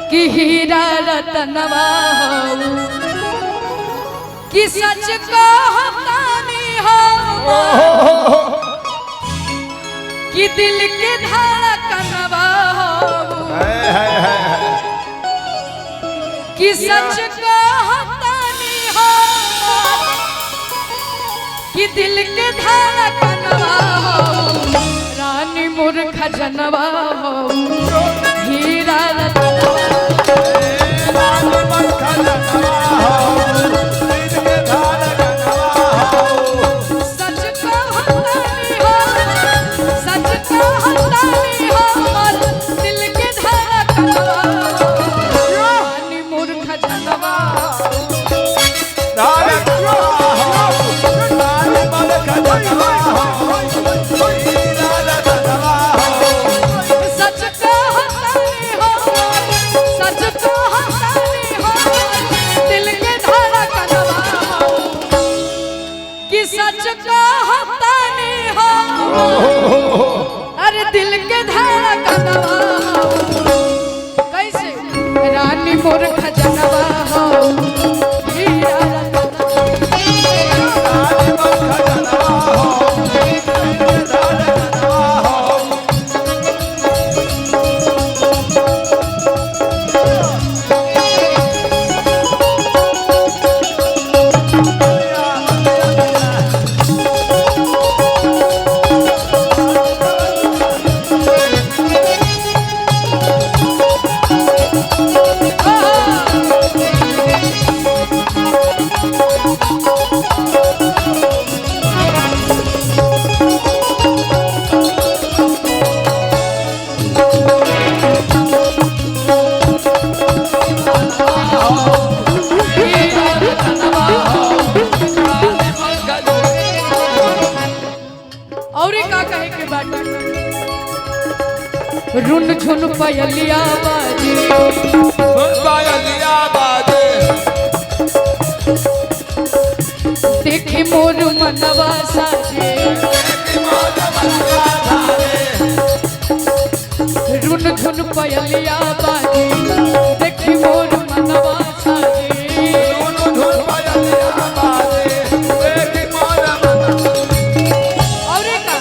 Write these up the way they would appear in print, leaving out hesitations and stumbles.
कि हीरा रतनवा हो कि सच कहतानी हो कि दिल के धड़कनवा हो कि सच कहतानी हो कि दिल के धड़कनवा हो रानी मोर खजनवा हो हीरा रतनवा अरे दिल के धड़कनवा कैसे रानी मोर खजनवा हो हीरा रुन झुन पयलिया बाजे देखी मोर मनवा साजे रुन झुन पयलिया बाजे देखी मोर मनवा साजे और का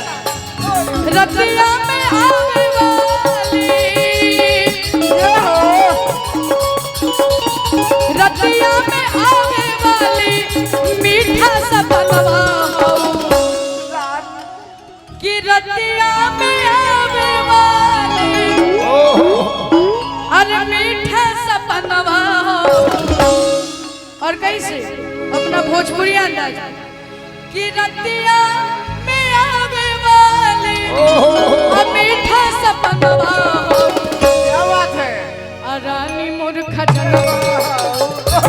रतिया में आवे रतिया में आवे वाली मीठा सपनवा हो कि रतिया में आवे वाली अरे मीठा सपनवा हो और कैसे अपना भोजपुरी अंदाज कि रतिया में आवे वाली मीठा सपनवा हो क्या बात है रानी मोर खजनवा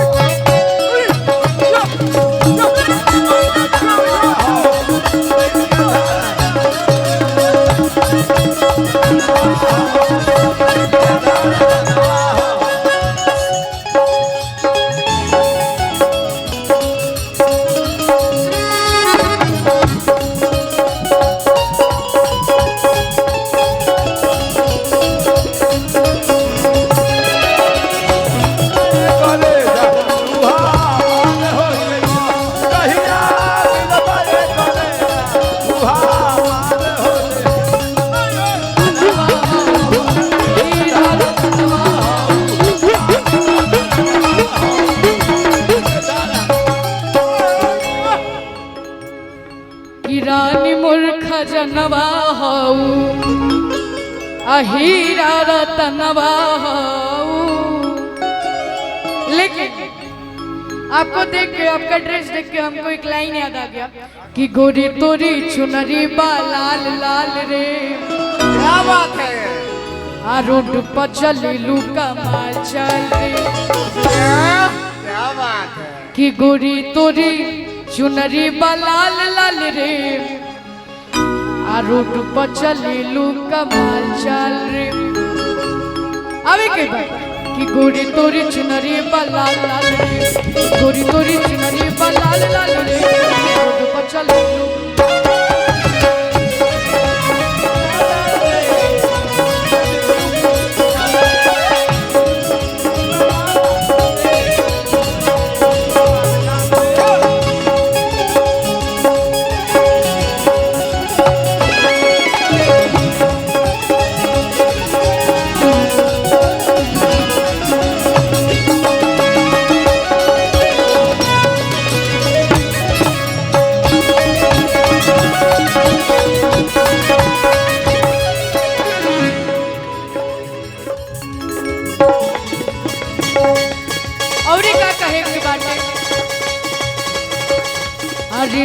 रानी मोर खजनवा हो हीरा रतनवा हो। लेकिन आपको देख के, आपका ड्रेस देख के हमको एक लाइन याद आ गया कि गोरी तोरी चुनरी बा लाल लाल रे। क्या बात है, रोड पर चली कमाल चल रे। क्या बात है कि गोरी तोरी चुनरी बा लाल लाल रे, रोड पर चली कमाल चल रे। अभी के बाद कि गोरी तोरी चुनरी बा लाल लाल रे, गोरी तोरी चुनरी बा लाल लाल रे, रोड पर चली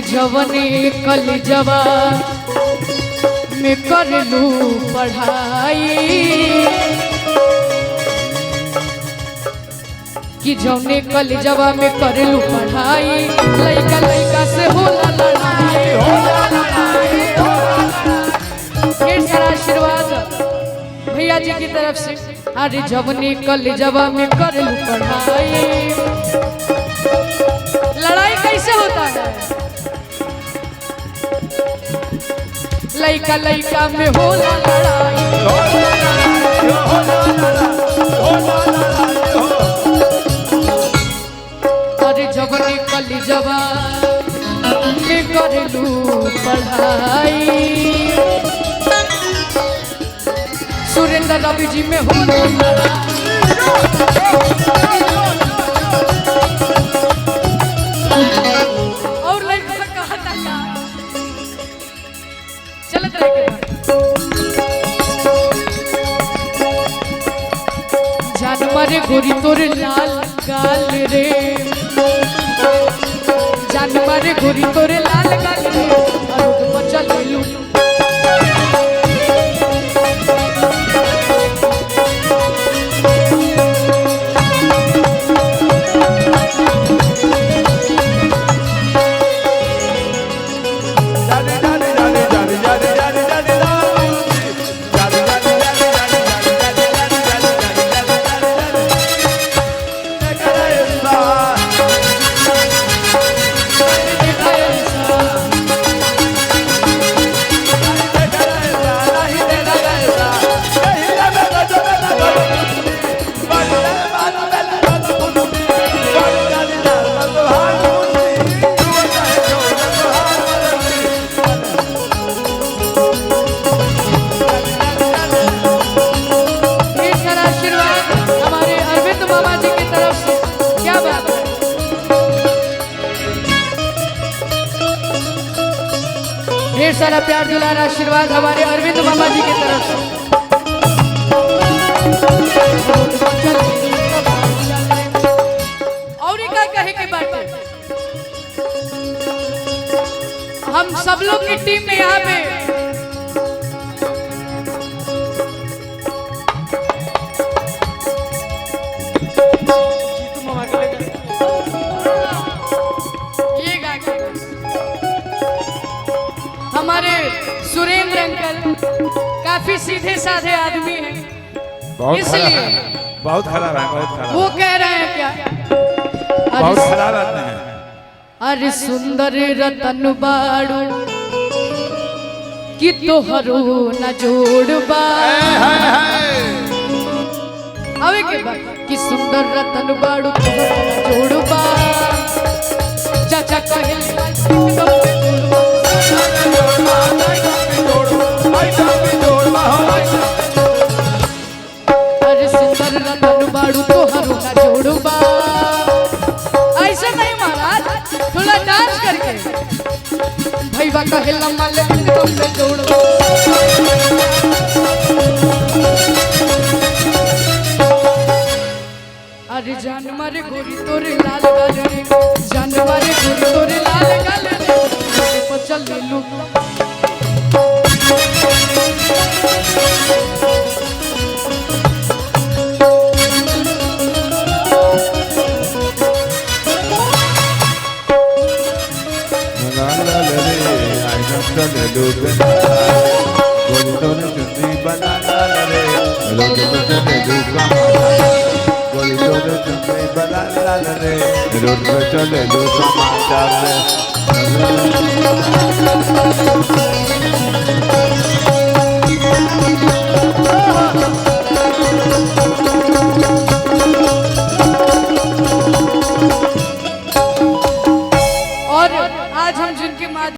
अरे जवने कल जवा में कर लू पढ़ाई कि जवने कल जवा में कर लू पढ़ाई लइका लइका से होला लड़ाई ढेर सारा आशीर्वाद भैया जी की तरफ से। अरे जवने कल जवा में कर लू पढ़ाई लड़ाई कैसे होता है लइका लइका में होला लड़ाई अरे जवने कल जवा में कर लू पढ़ाई सुरेंद्र रवि जी में होला लड़ाई और लइका कहा था चलत रहे जान मारे गोरी तोरे लाल गाल रे जान मारे गोरी तोरे लाल गाल रे और बचा ले लू ढेर सारा प्यार दुलार आशीर्वाद हमारे अरविंद मामा जी की तरफ से। और क्या कहे के बात हम सब लोग की टीम में यहाँ पे हमारे सुरेंद्र अंकल काफी सीधे साधे आदमी हैं, इसलिए बहुत खराब है, बहुत खराब। वो कह रहे हैं क्या बहुत खराब आदमी है। अरे सुंदर रतन बाड़ू कि तोहरो न जोड़बा अवे के बाद कि सुंदर रतन बाड़ू तोहरो न जोड़बा चाचा कहे अरे सुंदर रतन बाड़ू तोहरो न जोड़बा ऐसा नहीं महाराज थोड़ा डांस करके भैया कहे लम्मा तुम पे जोड़बा अरे जान मारे गोरी तोरे लाल गाल रे जान मारे गोरी तोरे लाल गाल रे चल ले लू रोड पे चले दो और आज हम जिनके माध्यम